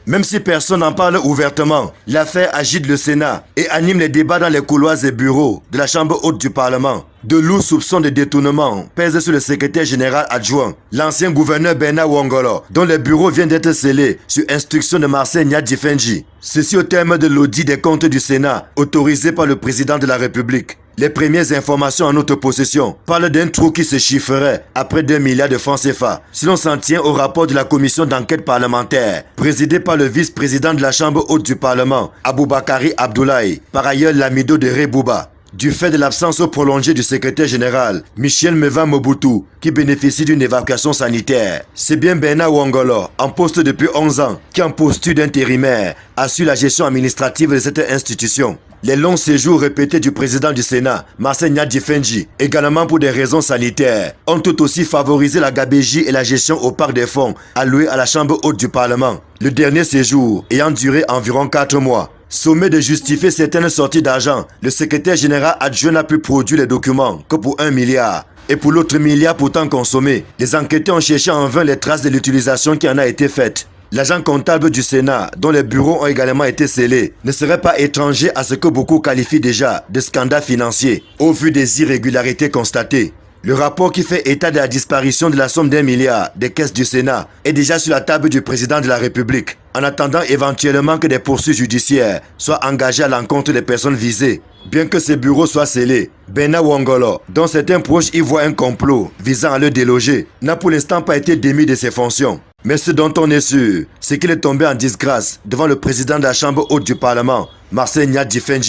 Même si personne n'en parle ouvertement, l'affaire agite le Sénat et anime les débats dans les couloirs et bureaux de la Chambre haute du Parlement. De lourds soupçons de détournement pèsent sur le secrétaire général adjoint, l'ancien gouverneur Bernard Wongolo, dont le bureau vient d'être scellé sur instruction de Marcel Nyadji-Fendji. Ceci au terme de l'audit des comptes du Sénat, autorisé par le président de la République. Les premières informations en notre possession parlent d'un trou qui se chiffrerait à près d'1 milliard de francs CFA, si l'on s'en tient au rapport de la commission d'enquête parlementaire, présidée par le vice-président de la Chambre haute du Parlement, Aboubakari Abdoulaye, par ailleurs l'amido de Rebouba. Du fait de l'absence prolongée du secrétaire général, Michel Meva Mobutu, qui bénéficie d'une évacuation sanitaire. C'est bien Bernard Wongolo, en poste depuis 11 ans, qui en posture d'intérimaire, assure la gestion administrative de cette institution. Les longs séjours répétés du président du Sénat, Marcel Nyadji-Fendji, également pour des raisons sanitaires, ont tout aussi favorisé la gabégie et la gestion opaque des fonds alloués à la Chambre haute du Parlement. Le dernier séjour ayant duré environ 4 mois. Sommet de justifier certaines sorties d'argent, le secrétaire général adjoint n'a pu produire les documents que pour 1 milliard. Et pour l'autre milliard pourtant consommé, les enquêteurs ont cherché en vain les traces de l'utilisation qui en a été faite. L'agent comptable du Sénat, dont les bureaux ont également été scellés, ne serait pas étranger à ce que beaucoup qualifient déjà de scandale financier, au vu des irrégularités constatées. Le rapport qui fait état de la disparition de la somme d'1 milliard des caisses du Sénat est déjà sur la table du président de la République, en attendant éventuellement que des poursuites judiciaires soient engagées à l'encontre des personnes visées. Bien que ces bureaux soient scellés, Bernard Wongolo, dont certains proches y voient un complot visant à le déloger, n'a pour l'instant pas été démis de ses fonctions. Mais ce dont on est sûr, c'est qu'il est tombé en disgrâce devant le président de la Chambre haute du Parlement, Marcel Nyadji-Fendji.